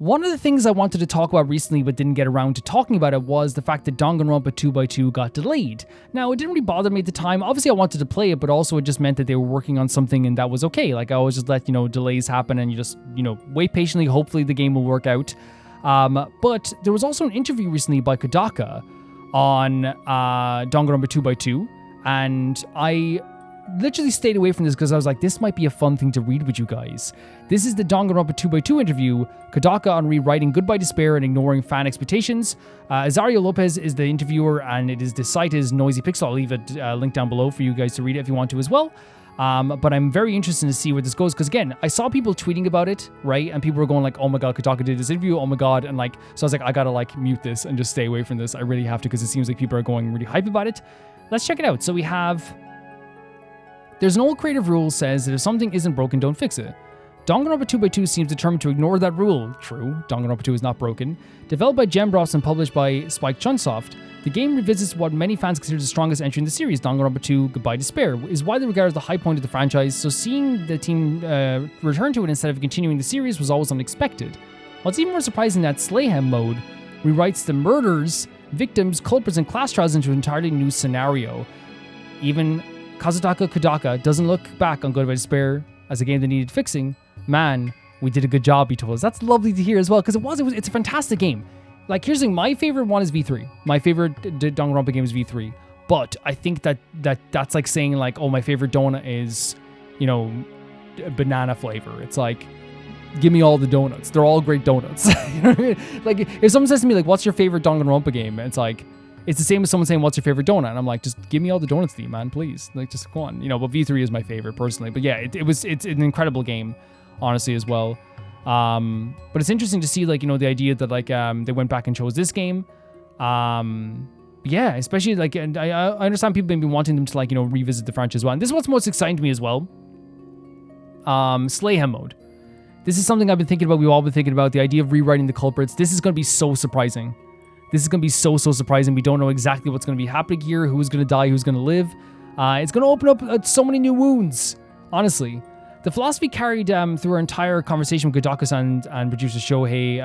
One of the things I wanted to talk about recently but didn't get around to talking about it was the fact that Danganronpa 2x2 got delayed. Now, it didn't really bother me at the time. Obviously, I wanted to play it, but also it just meant that they were working on something and that was okay. Like, I always just let, delays happen and you just, wait patiently. Hopefully the game will work out. But there was also an interview recently by Kodaka on Danganronpa 2x2, and I literally stayed away from this because I was like, this might be a fun thing to read with you guys. This is the Danganronpa 2x2 interview, Kodaka on rewriting Goodbye Despair and ignoring fan expectations. Azario Lopez is the interviewer, and the site is Noisy Pixel. I'll leave a link down below for you guys to read it if you want to as well. But I'm very interested to see where this goes, because again, I saw people tweeting about it, right? And people were going like, oh my god, Kodaka did this interview, oh my god. And like, so I was like, I gotta mute this and just stay away from this. I really have to, because it seems like people are going really hype about it. Let's check it out. So we have... There's an old creative rule says that if something isn't broken, don't fix it. Danganronpa 2x2 seems determined to ignore that rule. True, Danganronpa 2 is not broken. Developed by Gembros and published by Spike Chunsoft, the game revisits what many fans consider the strongest entry in the series, Danganronpa 2 Goodbye Despair, is widely regarded as the high point of the franchise, so seeing the team return to it instead of continuing the series was always unexpected. What's even more surprising that Slayhem mode rewrites the murders, victims, culprits, and class trials into an entirely new scenario. Even Kazutaka Kodaka doesn't look back on Goodbye Despair as a game that needed fixing. Man, we did a good job, he told us. That's lovely to hear as well, because it's a fantastic game. Like, here's the thing, my favorite one is V3. My favorite Danganronpa game is V3. But I think that's like saying like, oh, my favorite donut is, banana flavor. It's like, give me all the donuts. They're all great donuts. You know what I mean? Like, if someone says to me like, what's your favorite Danganronpa game? It's like, it's the same as someone saying, what's your favorite donut? And I'm like, just give me all the donuts, man, please. Like, just go on. But V3 is my favorite personally. But yeah, it's an incredible game, honestly, as well. But it's interesting to see, the idea that, they went back and chose this game. Yeah, especially, and I understand people have been wanting them to, revisit the franchise as well. And this is what's most exciting to me as well. Slayhem mode. This is something I've been thinking about. We've all been thinking about the idea of rewriting the culprits. This is going to be so surprising. This is going to be so surprising. We don't know exactly what's going to be happening here, who's going to die, who's going to live. It's going to open up so many new wounds, honestly. The philosophy carried through our entire conversation with Kodaka-san and producer Shohei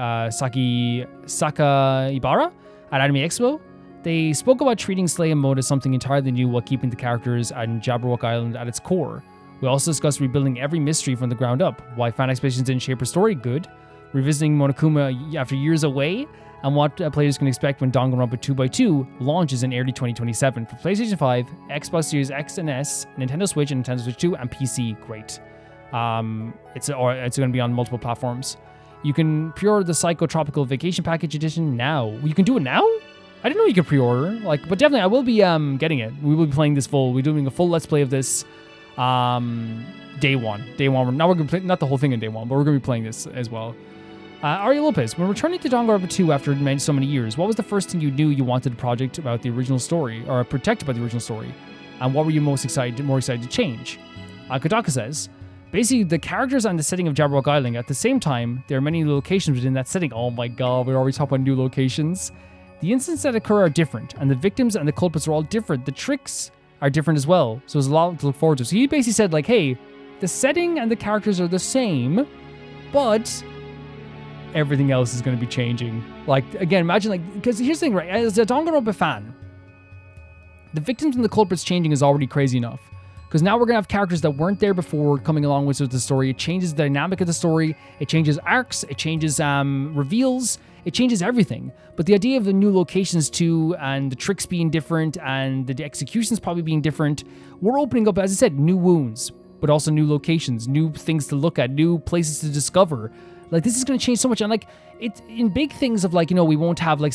Sakaibara at Anime Expo. They spoke about treating Slayhem mode as something entirely new while keeping the characters and Jabberwock Island at its core. We also discussed rebuilding every mystery from the ground up, why fan expectations didn't shape her story, good, revisiting Monokuma after years away, and what players can expect when Danganronpa 2x2 launches in early 2027 for PlayStation 5, Xbox Series X and S, Nintendo Switch and Nintendo Switch 2, and PC. Great. It's going to be on multiple platforms. You can pre-order the Psychotropical Vacation Package Edition now. You can do it now? I didn't know you could pre-order. But definitely, I will be getting it. We will be playing this full. We're doing a full Let's Play of this day one. Now we're going to play, not the whole thing in day one, but we're going to be playing this as well. Aria Lopez, when returning to Danganronpa 2 after so many years, what was the first thing you knew you wanted the project about the original story, or protected by the original story? And what were you more excited to change? Kodaka says, basically the characters and the setting of Jabberwock Island. At the same time, there are many locations within that setting. Oh my god, we're already talking about new locations. The incidents that occur are different, and the victims and the culprits are all different. The tricks are different as well, so there's a lot to look forward to. So he basically said, hey, the setting and the characters are the same, but everything else is going to be changing. Again, imagine, because here's the thing, right? As a Danganronpa fan, the victims and the culprits changing is already crazy enough. Because now we're going to have characters that weren't there before coming along with the story. It changes the dynamic of the story. It changes arcs. It changes reveals. It changes everything. But the idea of the new locations too, and the tricks being different, and the executions probably being different, we're opening up, as I said, new wounds, but also new locations, new things to look at, new places to discover. This is going to change so much. And it's in big things of we won't have we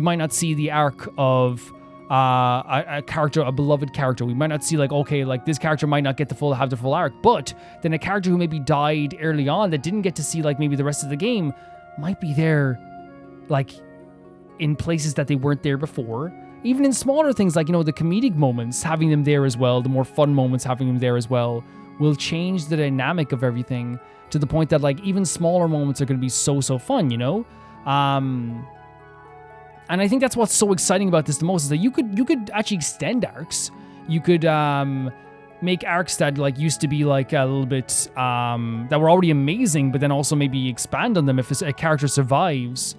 might not see the arc of a character, a beloved character. We might not see this character might not get have the full arc, but then a character who maybe died early on that didn't get to see maybe the rest of the game might be there in places that they weren't there before. Even in smaller things the comedic moments, having them there as well, the more fun moments, having them there as well, will change the dynamic of everything to the point that even smaller moments are going to be so fun, and I think that's what's so exciting about this the most, is that you could actually extend arcs. You could make arcs that like used to be like a little bit that were already amazing, but then also maybe expand on them if a character survives.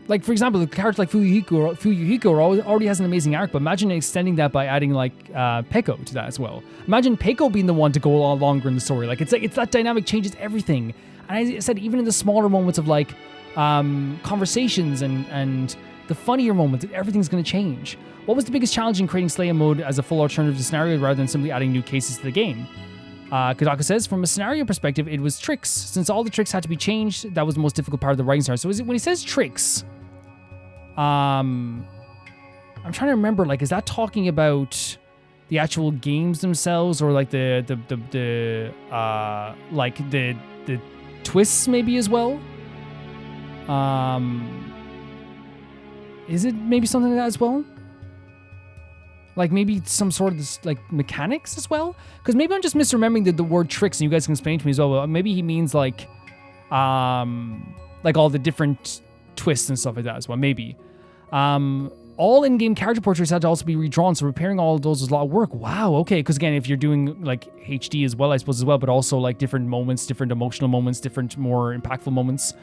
Like, for example, a character like Fuyuhiko already has an amazing arc, but imagine extending that by adding like Peko to that as well. Imagine Peko being the one to go a lot longer in the story. Like it's that dynamic changes everything. And I said, even in the smaller moments of like conversations and the funnier moments, everything's going to change. What was the biggest challenge in creating Slayhem mode as a full alternative to scenario rather than simply adding new cases to the game? Kodaka says, from a scenario perspective, it was tricks. Since all the tricks had to be changed, that was the most difficult part of the writing scenario. So when he says tricks, I'm trying to remember, like, is that talking about the actual games themselves, or like the twists maybe as well? Is it maybe something like that as well? Like maybe some sort of this, like mechanics as well? Because maybe I'm just misremembering the word tricks, and you guys can explain to me as well. But maybe he means like all the different twists and stuff like that as well. Maybe. All in-game character portraits had to also be redrawn, so repairing all of those was a lot of work. Wow, okay. Because again, if you're doing like HD as well, I suppose as well, but also like different moments, different emotional moments, different more impactful moments.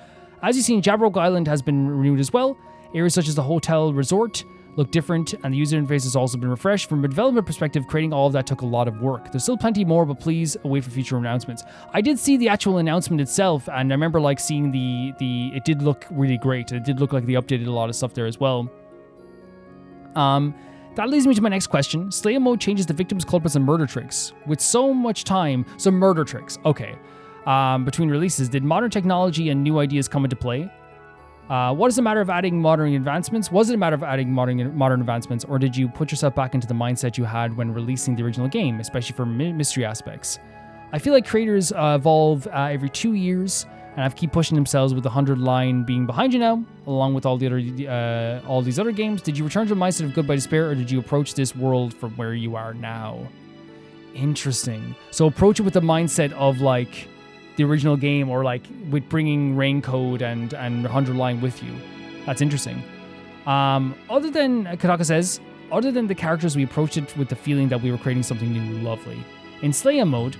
As you've seen, Jabberwock Island has been renewed as well. Areas such as the hotel resort look different, and the user interface has also been refreshed. From a development perspective, creating all of that took a lot of work. There's still plenty more, but please wait for future announcements. I did see the actual announcement itself, and I remember like seeing it did look really great. It did look like they updated a lot of stuff there as well. That leads me to my next question. Slayhem mode changes the victims, culprits, and murder tricks. With so much time, some murder tricks. Okay. Between releases, did modern technology and new ideas come into play? What is a matter of adding modern advancements? Was it a matter of adding modern advancements, or did you put yourself back into the mindset you had when releasing the original game, especially for mystery aspects? I feel like creators evolve every 2 years, and have keep pushing themselves with the 100 line being behind you now, along with all these other games. Did you return to the mindset of goodbye despair, or did you approach this world from where you are now? Interesting. So approach it with the mindset of like the original game, or like with bringing Raincode and 100 line with you. That's interesting. Other than, Kodaka says, other than the characters, we approached it with the feeling that we were creating something new, lovely. In Slayhem mode,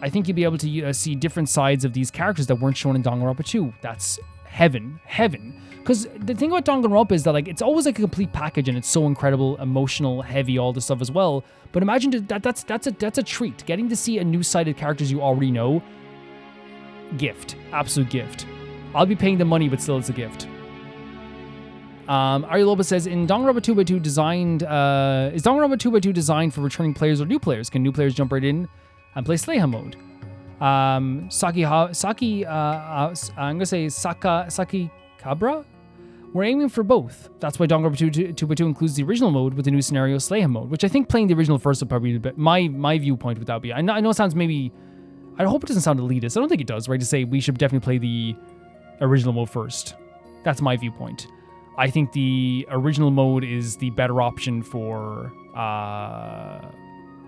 I think you'll be able to see different sides of these characters that weren't shown in Danganronpa 2. That's heaven. Because the thing about Danganronpa is that like it's always like a complete package, and it's so incredible, emotional, heavy, all this stuff as well. But imagine that's a treat. Getting to see a new side of characters you already know. Gift. Absolute gift. I'll be paying the money, but still it's a gift. Ari Loba says, in Danganronpa 2x2 designed, is Danganronpa 2x2 designed for returning players or new players? Can new players jump right in and play Slayhem mode? I'm gonna say Saki Cabra? We're aiming for both. That's why Danganronpa 2x2 includes the original mode with the new scenario Slayhem mode, which I think playing the original first would probably be a bit, my viewpoint would that be. I know it sounds maybe, I hope it doesn't sound elitist. I don't think it does, right? To say we should definitely play the original mode first. That's my viewpoint. I think the original mode is the better option for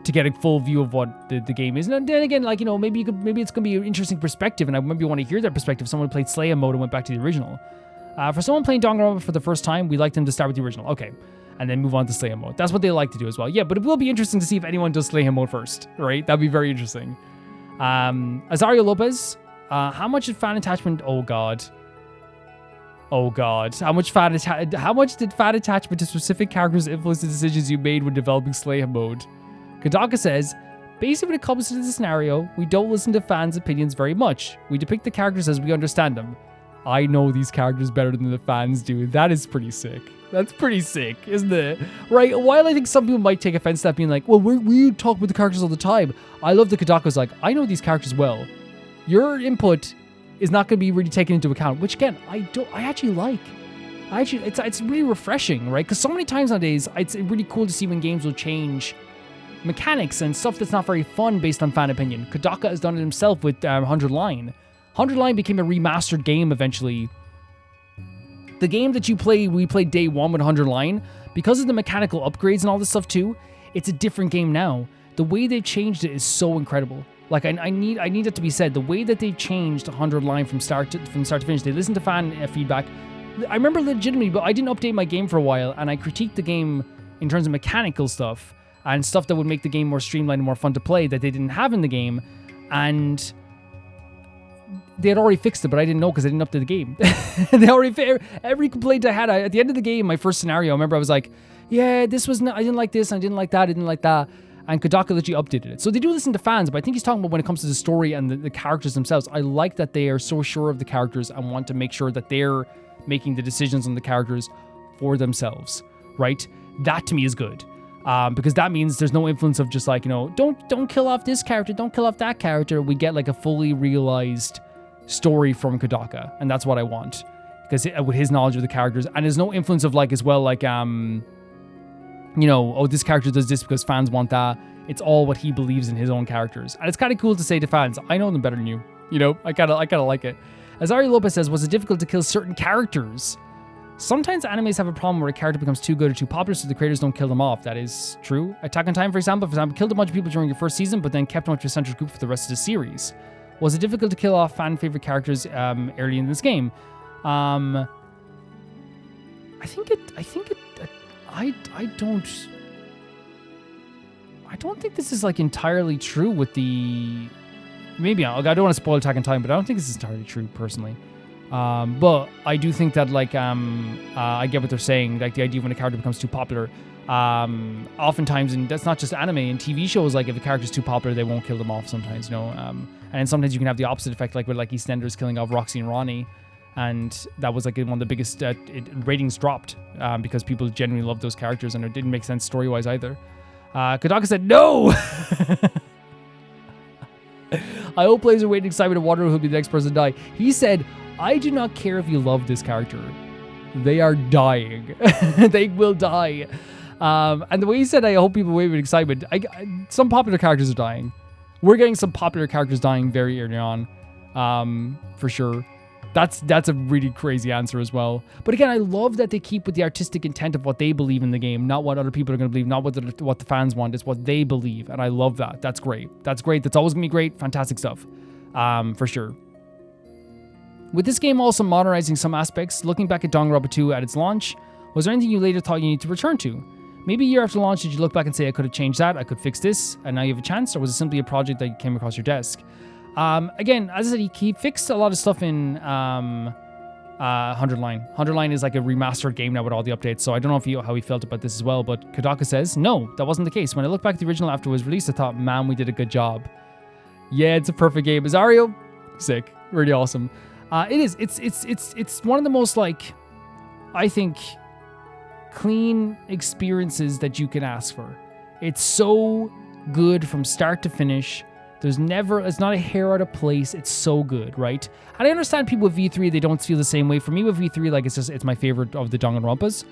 to get a full view of what the game is. And then again, like, you know, maybe it's gonna be an interesting perspective, and I maybe want to hear that perspective. Someone played Slayhem mode and went back to the original. For someone playing Danganronpa for the first time, we like them to start with the original. Okay. And then move on to Slayhem mode. That's what they like to do as well. Yeah, but it will be interesting to see if anyone does Slayhem mode first, right? That'd be very interesting. Azario Lopez, how much did fan attachment? Oh god. How much did fan attachment to specific characters influence the decisions you made when developing Slayhem mode? Kodaka says, basically when it comes to the scenario, we don't listen to fans' opinions very much. We depict the characters as we understand them. I know these characters better than the fans do. That is pretty sick. That's pretty sick, isn't it? Right? While I think some people might take offense to that, being like, well, we talk with the characters all the time. I love the Kodaka's like, I know these characters well. Your input is not going to be really taken into account, which again, I actually like. It's really refreshing, right? Because so many times nowadays, it's really cool to see when games will change mechanics and stuff that's not very fun based on fan opinion. Kodaka has done it himself with 100 Line. 100 Line became a remastered game eventually. The game that we played day one with 100 Line, because of the mechanical upgrades and all this stuff too, it's a different game now. The way they've changed it is so incredible. Like, I need it to be said. The way that they've changed 100 Line from start to finish, they listened to fan feedback. I remember legitimately, but I didn't update my game for a while, and I critiqued the game in terms of mechanical stuff. and stuff that would make the game more streamlined and more fun to play that they didn't have in the game. And they had already fixed it, but I didn't know because I didn't update the game. They already every complaint I had at the end of the game, my first scenario, I remember I was like, yeah, this was I didn't like this, I didn't like that, I didn't like that. And Kodaka literally updated it. So they do listen to fans, but I think he's talking about when it comes to the story and the characters themselves. I like that they are so sure of the characters and want to make sure that they're making the decisions on the characters for themselves, right? That to me is good. Because that means there's no influence of just like, don't kill off this character, don't kill off that character. We get like a fully realized story from Kodaka, and that's what I want. Because with his knowledge of the characters, and there's no influence of like as well, like this character does this because fans want that. It's all what he believes in his own characters. And it's kind of cool to say to fans, I know them better than you. I kind of like it. Azari Lopez says, was it difficult to kill certain characters? Sometimes animes have a problem where a character becomes too good or too popular, so the creators don't kill them off. That is true. Attack on Titan, for example, killed a bunch of people during your first season, but then kept them with your central group for the rest of the series. Was it difficult to kill off fan favorite characters early in this game? I don't think this is like entirely true with the. Maybe I don't want to spoil Attack on Titan, but I don't think this is entirely true personally. But I do think that like I get what they're saying, like the idea when a character becomes too popular. Oftentimes, and that's not just anime and TV shows, like if a character's too popular, they won't kill them off sometimes, and then sometimes you can have the opposite effect, like with like EastEnders killing off Roxy and Ronnie, and that was like one of the biggest ratings dropped because people genuinely loved those characters and it didn't make sense story-wise either. Kodaka said no. I hope players are waiting excitement and wondering who'll be the next person to die. He said, I do not care if you love this character. They are dying. They will die. And the way he said, I hope people wait with excitement. Some popular characters are dying. We're getting some popular characters dying very early on. For sure. That's a really crazy answer as well. But again, I love that they keep with the artistic intent of what they believe in the game, not what other people are going to believe, not what the fans want. It's what they believe, and I love that. That's great. That's great. That's always going to be great. Fantastic stuff, for sure. With this game also modernizing some aspects, looking back at Danganronpa 2 at its launch, was there anything you later thought you needed to return to? Maybe a year after launch, did you look back and say, I could have changed that, I could fix this, and now you have a chance, or was it simply a project that came across your desk? Again, as I said, he fixed a lot of stuff in 100 Line. 100 Line is like a remastered game now with all the updates, so I don't know how he felt about this as well, but Kodaka says, no, that wasn't the case. When I look back at the original after it was released, I thought, man, we did a good job. Yeah, it's a perfect game. Azario, sick. Really awesome. It is. It's one of the most, like, I think, clean experiences that you can ask for. It's so good from start to finish. It's not a hair out of place. It's so good, right? And I understand people with V3, they don't feel the same way. For me with V3, like it's my favorite of the Danganronpas.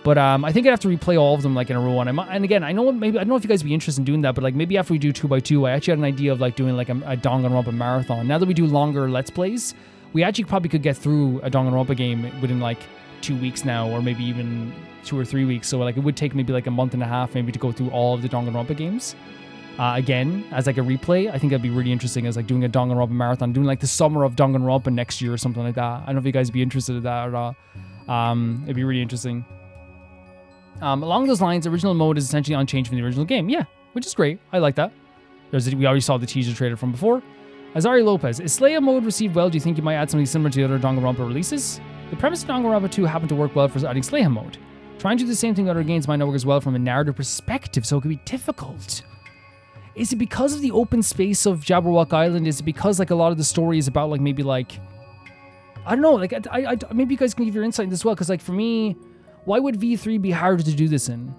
But I think I'd have to replay all of them like in a row. And again, I don't know if you guys would be interested in doing that, but like maybe after we do 2x2, I actually had an idea of like doing like a Danganronpa marathon. Now that we do longer Let's Plays, we actually probably could get through a Danganronpa game within like 2 weeks now, or maybe even 2 or 3 weeks. So like it would take maybe like a month and a half maybe to go through all of the Danganronpa games. Again, as like a replay, I think that'd be really interesting as like doing a Danganronpa marathon, doing like the summer of Danganronpa next year or something like that. I don't know if you guys would be interested in that or not. It'd be really interesting. Along those lines, original mode is essentially unchanged from the original game. Yeah, which is great. I like that. We already saw the teaser trailer from before. Azari Lopez, is Slayhem mode received well? Do you think you might add something similar to the other Danganronpa releases? The premise of Danganronpa 2 happened to work well for adding Slayhem mode. Trying to do the same thing in other games might not work as well from a narrative perspective, so it could be difficult. Is it because of the open space of Jabberwock Island? Is it because like a lot of the story is about like maybe like, I don't know, like I maybe you guys can give your insight in this as well, because like for me, why would V3 be harder to do this in?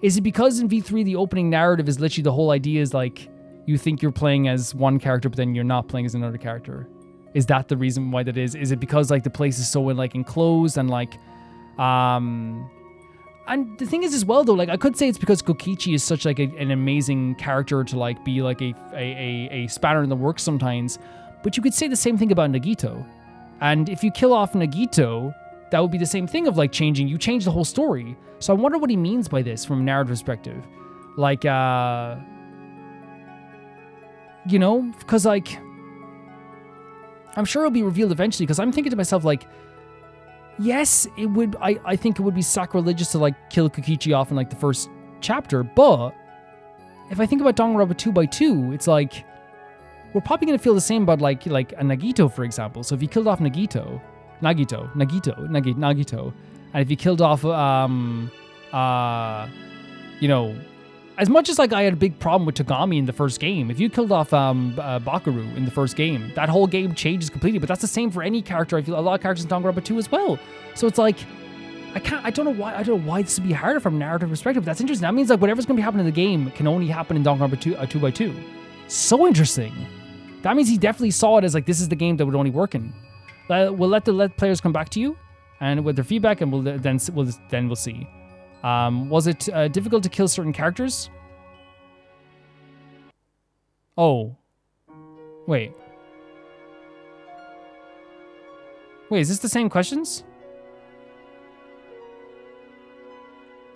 Is it because in V3 the opening narrative is literally the whole idea is like you think you're playing as one character but then you're not playing as another character? Is that the reason why that is? Is it because like the place is so like enclosed and like and the thing is as well though, like I could say it's because Kokichi is such like an amazing character to like be like a spanner in the works sometimes, but you could say the same thing about Nagito. And if you kill off Nagito, that would be the same thing of like you change the whole story. So I wonder what he means by this from a narrative perspective. Like, because like, I'm sure it'll be revealed eventually, because I'm thinking to myself like, yes, it would. I think it would be sacrilegious to like kill Kokichi off in like the first chapter, but if I think about Danganronpa 2x2, it's like we're probably gonna feel the same about like a Nagito, for example. So if you killed off Nagito, and if you killed off you know, as much as like I had a big problem with Togami in the first game, if you killed off Bakaru in the first game, that whole game changes completely. But that's the same for any character. I feel a lot of characters in Danganronpa 2 as well. So it's like I don't know why this would be harder from a narrative perspective. But that's interesting. That means like whatever's gonna be happening in the game can only happen in Danganronpa 2x2. So interesting. That means he definitely saw it as like this is the game that would only work in. We'll let players come back to you and with their feedback, and we'll see. Was it difficult to kill certain characters? Oh. Wait, is this the same questions?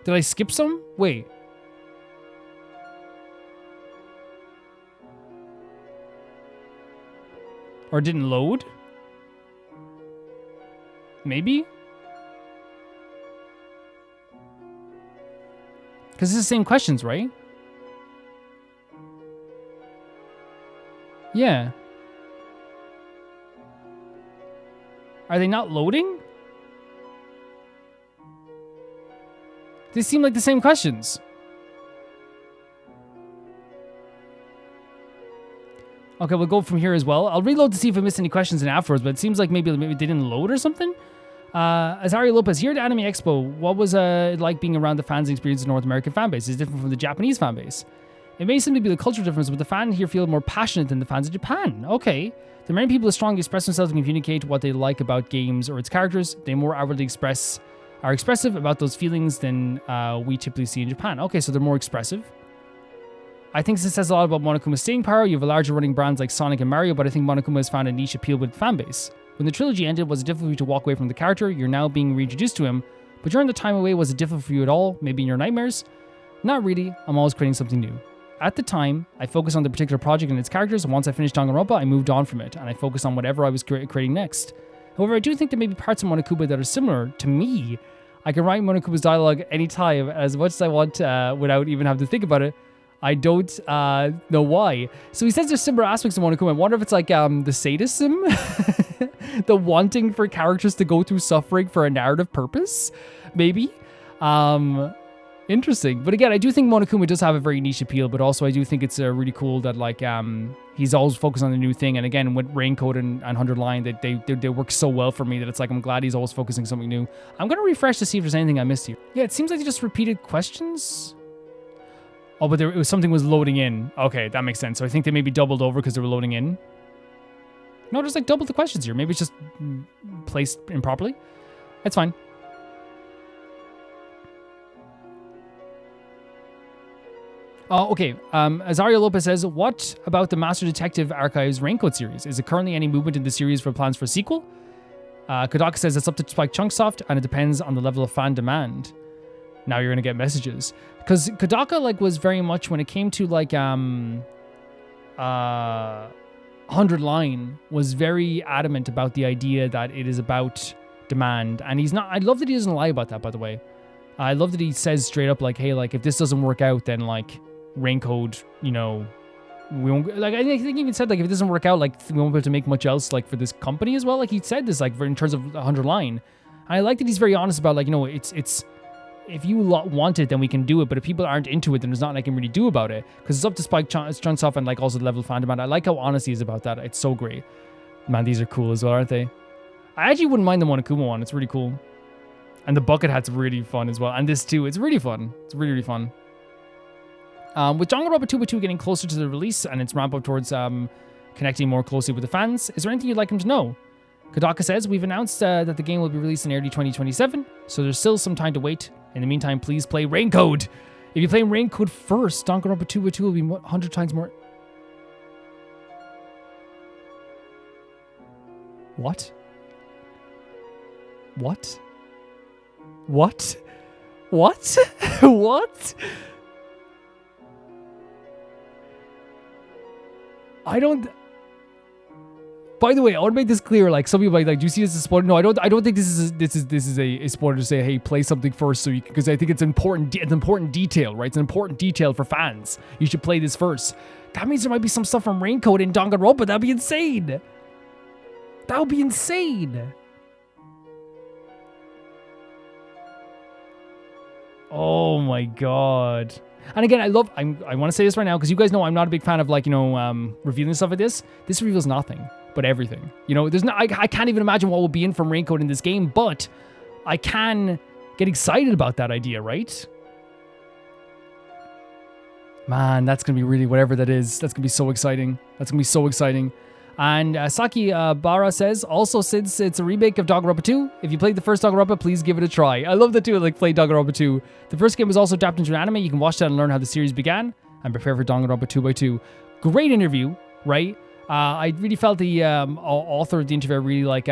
Did I skip some? Wait. Or it didn't load? Maybe? Because it's the same questions, right? Yeah. Are they not loading? They seem like the same questions. Okay, we'll go from here as well. I'll reload to see if I missed any questions in afterwards, but it seems like maybe they didn't load or something. Azaria Lopez, here at Anime Expo, what was it like being around the fans' experience in North American fan base? Is it different from the Japanese fan base? It may simply be the cultural difference, but the fans here feel more passionate than the fans in Japan. Okay. The many people who strongly express themselves and communicate what they like about games or its characters. They more outwardly are expressive about those feelings than we typically see in Japan. Okay, so they're more expressive. I think this says a lot about Monokuma's staying power. You have a larger running brands like Sonic and Mario, but I think Monokuma has found a niche appeal with the fan base. When the trilogy ended, was it difficult for you to walk away from the character? You're now being reintroduced to him, but during the time away, was it difficult for you at all? Maybe in your nightmares? Not really. I'm always creating something new. At the time, I focused on the particular project and its characters, and once I finished Danganronpa, I moved on from it, and I focused on whatever I was creating next. However, I do think there may be parts of Monokuma that are similar to me. I can write Monokuma's dialogue anytime, as much as I want, without even having to think about it. I don't know why. So he says there's similar aspects of Monokuma. I wonder if it's like the sadism? The wanting for characters to go through suffering for a narrative purpose? Maybe? Interesting. But again, I do think Monokuma does have a very niche appeal, but also I do think it's really cool that like he's always focused on the new thing. And again, with Raincoat and 100 Line, that they work so well for me that it's like I'm glad he's always focusing on something new. I'm going to refresh to see if there's anything I missed here. Yeah, it seems like they just repeated questions. Oh, but something was loading in. Okay, that makes sense. So I think they maybe doubled over because they were loading in. No, just like double the questions here. Maybe it's just placed improperly. That's fine. Okay. Azaria Lopez says, what about the Master Detective Archives Raincoat series? Is there currently any movement in the series for plans for a sequel? Kodaka says it's up to Spike Chunsoft, and it depends on the level of fan demand. Now you're gonna get messages. Because Kodaka like was very much when it came to like 100 Line was very adamant about the idea that it is about demand. And he's not, I love that he doesn't lie about that, by the way. I love that he says straight up like, hey, like if this doesn't work out, then like Raincoat, you know, we won't, like I think he even said like if it doesn't work out, like we won't be able to make much else like for this company as well. Like he said this like in terms of 100 Line. And I like that he's very honest about like, you know, it's if you want it, then we can do it. But if people aren't into it, then there's nothing I can really do about it. Because it's up to Spike Chunsoft and like also the level of fan demand. I like how honest he is about that. It's so great. Man, these are cool as well, aren't they? I actually wouldn't mind the Monokuma one. It's really cool. And the bucket hat's really fun as well. And this too, it's really fun. It's really, really fun. With Danganronpa 2x2 getting closer to the release and its ramp up towards connecting more closely with the fans, is there anything you'd like them to know? Kodaka says, we've announced that the game will be released in early 2027, so there's still some time to wait. In the meantime, please play Raincoat. If you play Raincoat first, Danganronpa 2x2 will be 100 times more... What? What? What? What? What? I don't... By the way, I want to make this clear. Like some people like, do you see this as a spoiler? No, I don't. I don't think this is a spoiler to say, hey, play something first, so you because I think it's important. It's an important detail, right? It's an important detail for fans. You should play this first. That means there might be some stuff from Raincoat in Danganronpa. That'd be insane. That would be insane. Oh my god. And again, I want to say this right now because you guys know I'm not a big fan of like, revealing stuff like this. This reveals nothing, but everything. I can't even imagine what will be in from Raincoat in this game, but I can get excited about that idea, right? Man, that's going to be really, whatever that is, that's going to be so exciting. That's going to be so exciting. And Saki Bara says, also since it's a remake of Danganronpa 2, if you played the first Danganronpa, please give it a try. I love that too, like play Danganronpa 2. The first game was also adapted into an anime. You can watch that and learn how the series began and prepare for Danganronpa 2x2. Great interview, right? I really felt the author of the interview really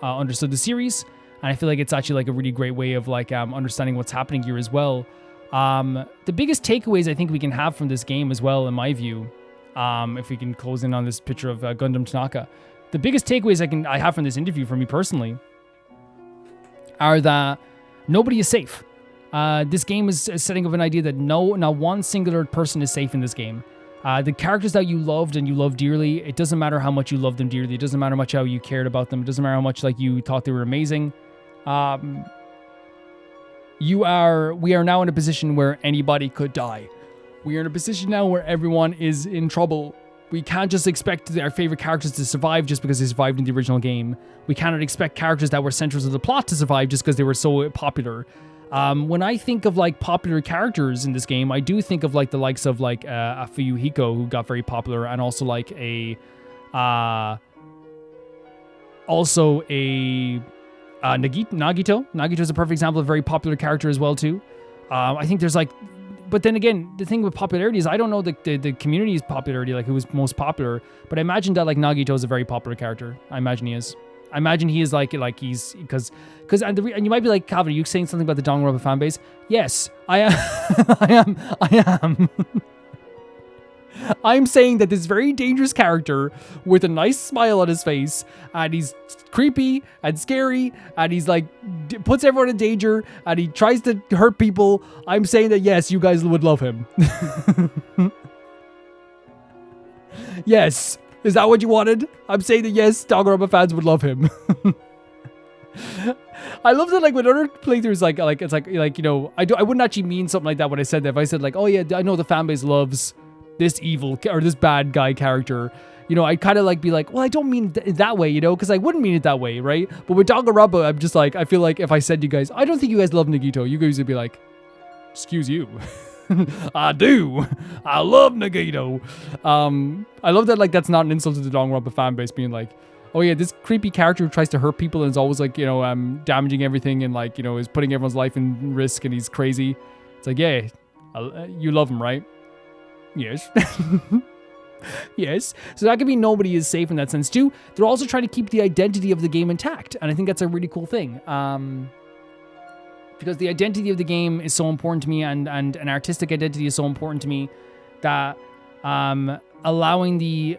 understood the series. And I feel like it's actually like a really great way of like understanding what's happening here as well. The biggest takeaways I think we can have from this game as well, in my view, if we can close in on this picture of Gundam Tanaka. The biggest takeaways I have from this interview, for me personally, are that nobody is safe. This game is setting up an idea that not one singular person is safe in this game. The characters that you loved and you love dearly, it doesn't matter how much you loved them dearly. It doesn't matter much how you cared about them. It doesn't matter how much like you thought they were amazing. We are now in a position where anybody could die. We are in a position now where everyone is in trouble. We can't just expect our favorite characters to survive just because they survived in the original game. We cannot expect characters that were centers of the plot to survive just because they were so popular. When I think of like popular characters in this game, I do think of like the likes of like a Fuyuhiko, who got very popular, and also like Nagito. Nagito is a perfect example of a very popular character as well too. I think there's like, but then again, the thing with popularity is I don't know the community's popularity, like who was most popular, but I imagine that like Nagito is a very popular character. I imagine he is. I imagine he is like he's because and you might be like, Calvin, are you saying something about the Danganronpa fan base? Yes, I am. I am. I'm saying that this very dangerous character with a nice smile on his face, and he's creepy and scary, and he's like puts everyone in danger, and he tries to hurt people. I'm saying that yes, you guys would love him. Yes, is that what you wanted? I'm saying that yes, Danganronpa fans would love him. I love that, like, when other playthroughs, I wouldn't actually mean something like that when I said that. If I said like, oh yeah, I know the fan base loves this evil or this bad guy character, I'd kind of like be like, well, I don't mean that way, because I wouldn't mean it that way, right? But with Danganronpa, I'm just like, I feel like if I said to you guys, I don't think you guys love Nagito, you guys would be like, excuse you. I do. I love Nagito. I love that, like, that's not an insult to the Danganronpa fan base being like, oh yeah, this creepy character who tries to hurt people and is always like, damaging everything and like, is putting everyone's life in risk and he's crazy. It's like, yeah, you love him, right? Yes. Yes. So that could be nobody is safe in that sense too. They're also trying to keep the identity of the game intact. And I think that's a really cool thing. Because the identity of the game is so important to me, and an artistic identity is so important to me, that allowing the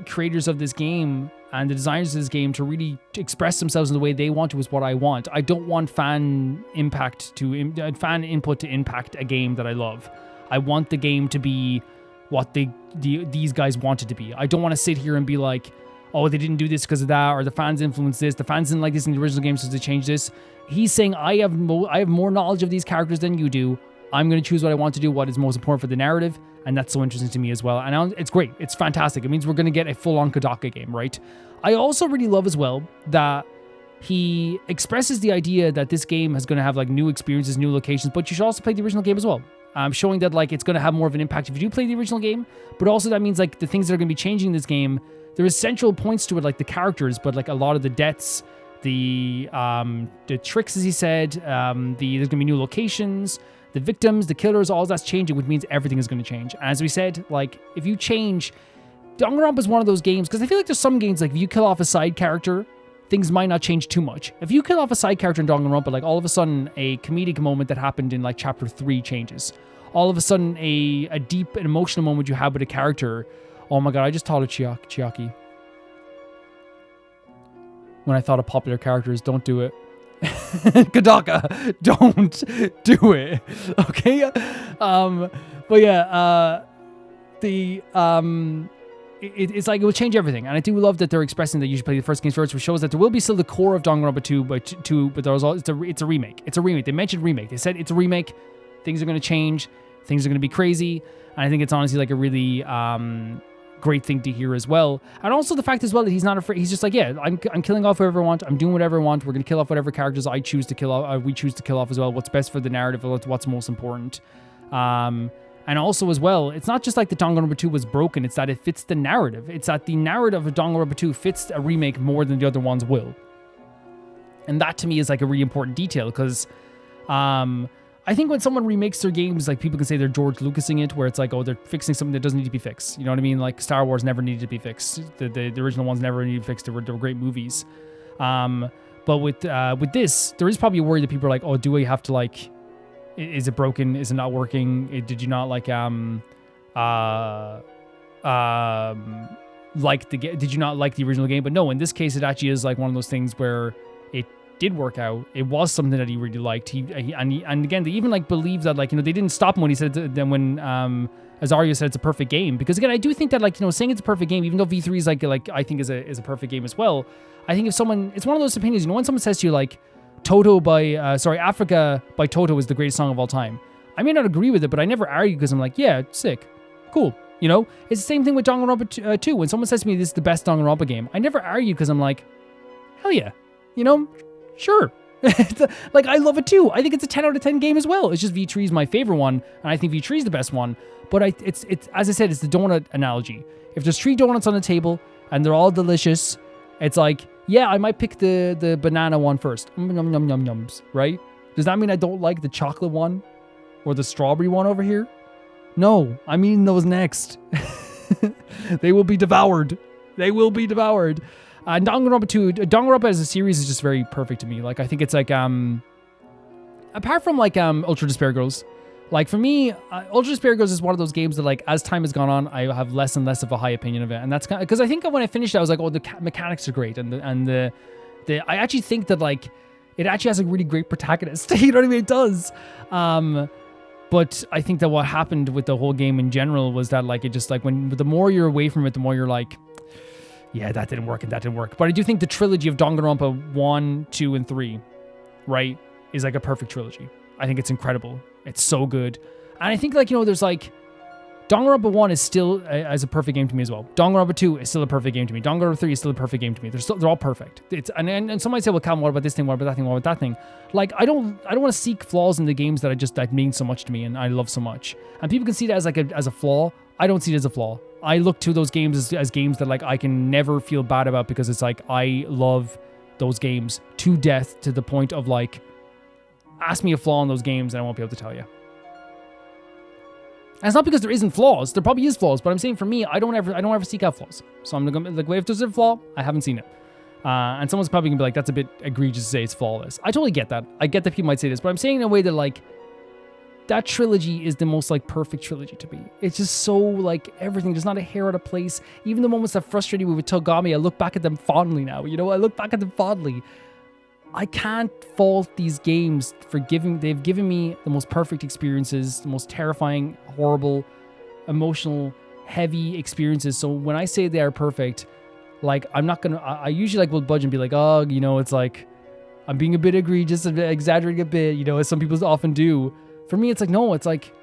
creators of this game and the designers of this game to really express themselves in the way they want to is what I want. I don't want fan input to impact a game that I love. I want the game to be what these guys want it to be. I don't want to sit here and be like, oh, they didn't do this because of that, or the fans influenced this. The fans didn't like this in the original game, so they changed this. He's saying, I have more knowledge of these characters than you do. I'm going to choose what I want to do, what is most important for the narrative, and that's so interesting to me as well. And it's great. It's fantastic. It means we're going to get a full-on Kodaka game, right? I also really love as well that he expresses the idea that this game is going to have like new experiences, new locations, but you should also play the original game as well. Showing that like it's going to have more of an impact if you do play the original game, but also that means like the things that are going to be changing in this game, there is central points to it, like the characters, but like a lot of the deaths, the tricks, as he said, there's going to be new locations, the victims, the killers, all that's changing, which means everything is going to change. As we said, like if you change, Danganronpa is one of those games, because I feel like there's some games, like if you kill off a side character, things might not change too much. If you kill off a side character in Danganronpa, like all of a sudden a comedic moment that happened in like chapter 3 changes. All of a sudden a deep and emotional moment you have with a character. Oh my god, I just thought of Chiaki. when I thought of popular characters. Don't do it. Kadaka, don't do it. Okay. But yeah, it's like it will change everything, and I do love that they're expressing that you should play the first games first, which shows that there will be still the core of Danganronpa 2, but there's all it's a remake. It's a remake. They mentioned remake. They said it's a remake. Things are going to change. Things are going to be crazy, and I think it's honestly like a really great thing to hear as well. And also the fact as well that he's not afraid. He's just like, yeah, I'm killing off whoever I want. I'm doing whatever I want. We're going to kill off whatever characters I choose to kill off. We choose to kill off as well. What's best for the narrative, what's most important. And also as well, it's not just like the Danganronpa 2 was broken, it's that it fits the narrative. It's that the narrative of Danganronpa 2 fits a remake more than the other ones will. And that to me is like a really important detail, because I think when someone remakes their games, like people can say they're George Lucasing it, where it's like, oh, they're fixing something that doesn't need to be fixed. You know what I mean? Like Star Wars never needed to be fixed. The original ones never needed to be fixed. They were great movies. But with this, there is probably a worry that people are like, oh, do I have to like, is it broken? Is it not working? Did you not like did you not like the original game? But no, in this case, it actually is like one of those things where it did work out. It was something that he really liked. And again, they even like believe that, like, you know, they didn't stop him when he said then when Azario said it's a perfect game, because again, I do think that, like, you know, saying it's a perfect game, even though V3 is like I think is a perfect game as well. I think if someone, it's one of those opinions, you know, when someone says to you like Africa by Toto is the greatest song of all time, I may not agree with it, but I never argue, because I'm like, yeah, sick, cool. You know, it's the same thing with Danganronpa 2. When someone says to me this is the best Danganronpa game, I never argue, because I'm like, hell yeah, you know, sure. Like, I love it too. I think it's a 10 out of 10 game as well. It's just V3 is my favorite one, and I think V3 is the best one. But it's as I said, it's the donut analogy. If there's 3 donuts on the table and they're all delicious, it's like, yeah, I might pick the banana one first. Yum, yum, yum, yums, right? Does that mean I don't like the chocolate one or the strawberry one over here? No, I'm eating those next. They will be devoured. They will be devoured. And Danganronpa 2, Danganronpa as a series is just very perfect to me. Like, I think it's like, apart from like Ultra Despair Girls, like for me, Ultra Despair Girls is one of those games that, like, as time has gone on, I have less and less of a high opinion of it. And that's kind of, because I think when I finished it, I was like, oh, the mechanics are great. And the I actually think that, like, it actually has a really great protagonist. You know what I mean? It does. But I think that what happened with the whole game in general was that, like, it just, like, when the more you're away from it, the more you're like, yeah, that didn't work and that didn't work. But I do think the trilogy of Danganronpa 1, 2, and 3, right, is like a perfect trilogy. I think it's incredible. It's so good. And I think, like, you know, there's like, Danganronpa 1 is still as a perfect game to me as well. Danganronpa 2 is still a perfect game to me. Danganronpa 3 is still a perfect game to me. They're all perfect. And some might say, well, Calvin, what about this thing? What about that thing? What about that thing? Like, I don't want to seek flaws in the games that mean so much to me and I love so much. And people can see that as a flaw. I don't see it as a flaw. I look to those games as games that, like, I can never feel bad about, because it's like, I love those games to death, to the point of, like, ask me a flaw in those games and I won't be able to tell you. And it's not because there isn't flaws. There probably is flaws, but I'm saying for me, I don't ever seek out flaws. So I'm gonna, like, if there's a flaw, I haven't seen it. And someone's probably gonna be like, that's a bit egregious to say it's flawless. I totally get that. I get that people might say this, but I'm saying in a way that, like, that trilogy is the most, like, perfect trilogy to me. It's just so, like, everything. There's not a hair out of place. Even the moments that frustrated me with Togami, I look back at them fondly now. You know, I look back at them fondly. I can't fault these games for they've given me the most perfect experiences, the most terrifying, horrible, emotional, heavy experiences. So when I say they are perfect, like, I'm not gonna, I usually, like, will budge and be like, oh, you know, it's like, I'm being a bit egregious, exaggerating a bit, you know, as some people often do. For me, it's like, no, it's like,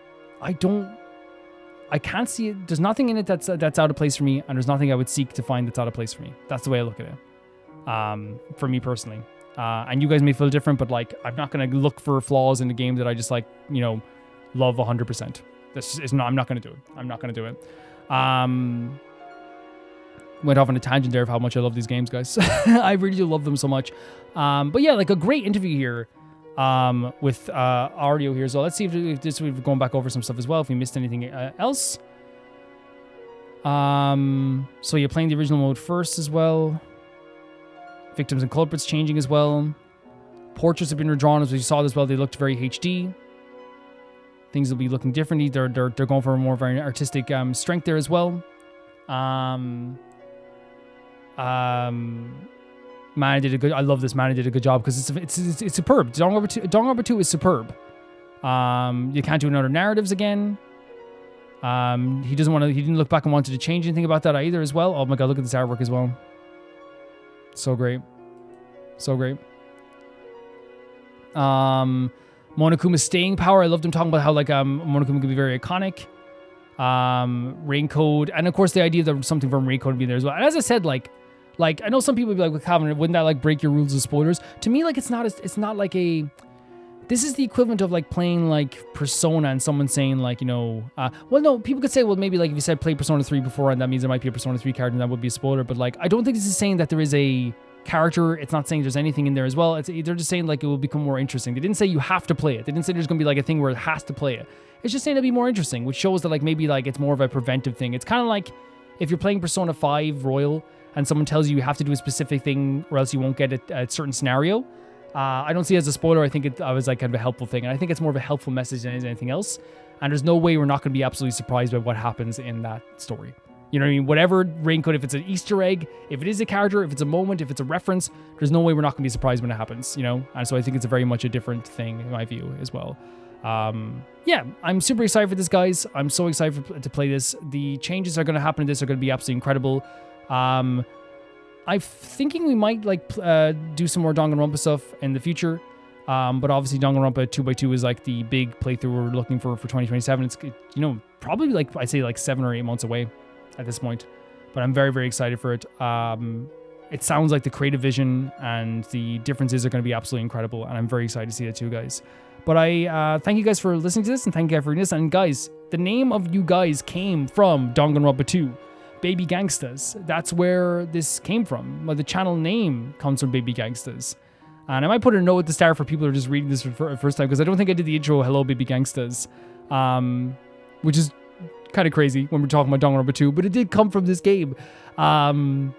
I can't see it. There's nothing in it that's out of place for me, and there's nothing I would seek to find that's out of place for me. That's the way I look at it, for me personally. And you guys may feel different, but, like, I'm not going to look for flaws in the game that I just, like, you know, love 100%. I'm not going to do it. I'm not going to do it. Went off on a tangent there of how much I love these games, guys. I really do love them so much. But yeah, like, a great interview here. With Ario here. So let's see if we've gone back over some stuff as well, if we missed anything else. So you're playing the original mode first as well. Victims and culprits changing as well. Portraits have been redrawn, as we saw as well. They looked very HD. Things will be looking differently. They're going for a more very artistic strength there as well. Mana did a good. I love this. Mana did a good job because it's superb. Danganronpa 2 is superb. You can't do another narratives again. He didn't look back and wanted to change anything about that either as well. Oh my god, look at this artwork as well. So great. So great. Monokuma's staying power. I loved him talking about how like Monokuma could be very iconic. Raincode, and of course the idea that something from Raincode would be there as well. And as I said, like I know some people would be like, with Calvin, wouldn't that like break your rules of spoilers? To me, like it's not like a. This is the equivalent of like playing like Persona and someone saying like, you know, well, no, people could say, well, maybe like if you said play Persona 3 before and that means there might be a Persona 3 character and that would be a spoiler. But like, I don't think this is saying that there is a character. It's not saying there's anything in there as well. They're just saying like it will become more interesting. They didn't say you have to play it. They didn't say there's going to be like a thing where it has to play it. It's just saying it'll be more interesting, which shows that like maybe like it's more of a preventive thing. It's kind of like if you're playing Persona 5 Royal and someone tells you have to do a specific thing or else you won't get a certain scenario. I don't see it as a spoiler. I think it was like kind of a helpful thing. And I think it's more of a helpful message than anything else. And there's no way we're not going to be absolutely surprised by what happens in that story. You know what I mean? Whatever Raincode, if it's an Easter egg, if it is a character, if it's a moment, if it's a reference, there's no way we're not going to be surprised when it happens, you know? And so I think it's a very much a different thing in my view as well. Yeah, I'm super excited for this, guys. I'm so excited to play this. The changes that are going to happen in this are going to be absolutely incredible. I'm thinking we might like do some more Danganronpa stuff in the future. But obviously Danganronpa 2x2 is like the big playthrough we're looking for 2027. It's, you know, probably like I'd say like 7 or 8 months away at this point. But I'm very, very excited for it. It sounds like the creative vision and the differences are going to be absolutely incredible. And I'm very excited to see it too, guys. But I thank you guys for listening to this and thank you guys for reading this. And guys, the name of you guys came from Danganronpa 2. Baby Gangstas. That's where this came from. Well, the channel name comes from Baby Gangstas. And I might put a note at the start for people who are just reading this for the first time, because I don't think I did the intro, Hello Baby Gangstas, which is kind of crazy when we're talking about Danganronpa 2, but it did come from this game. And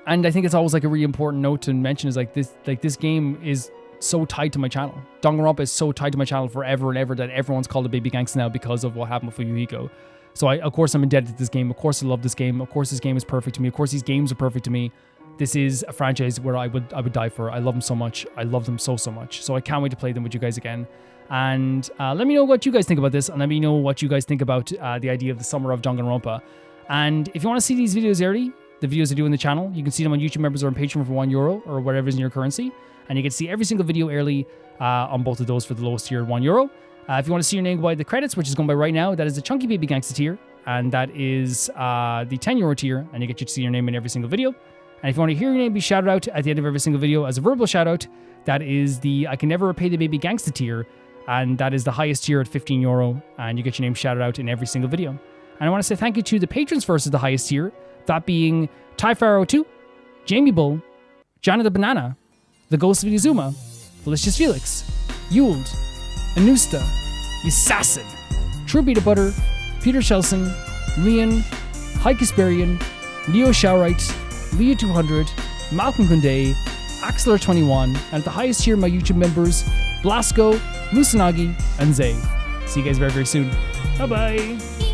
I think it's always like a really important note to mention is like this game is so tied to my channel. Danganronpa is so tied to my channel forever and ever that everyone's called it Baby Gangsta now because of what happened with Yuhiko. So of course I'm indebted to this game. Of course I love this game. Of course this game is perfect to me. Of course these games are perfect to me. This is a franchise where I would die for. I love them so much. I love them so much. So I can't wait to play them with you guys again. And let me know what you guys think about this, and let me know what you guys think about the idea of the summer of Danganronpa. And if you want to see these videos early, the videos I do on the channel, you can see them on YouTube members or on Patreon for €1 or whatever is in your currency. And you can see every single video early on both of those for the lowest tier, €1. If you want to see your name go by the credits, which is going by right now, that is the Chunky Baby Gangsta tier. And that is the €10 tier, and you get to see your name in every single video. And if you want to hear your name be shouted out at the end of every single video as a verbal shout out, that is the I Can Never Repay the Baby Gangsta tier. And that is the highest tier at €15, and you get your name shouted out in every single video. And I want to say thank you to the patrons versus the highest tier, that being Typharo2, Jamie Bull, Johnny the Banana, The Ghost of Izuma, Felicious Felix, Yuld, Anusta, Assassin, True Peanut Butter, Peter Shelson, Leon, Hikasperian, Neo Showerite, Leah 200, Malcolm Kunde, Axler21, and at the highest tier, my YouTube members, Blasco, Musanagi, and Zay. See you guys very, very soon. Bye-bye.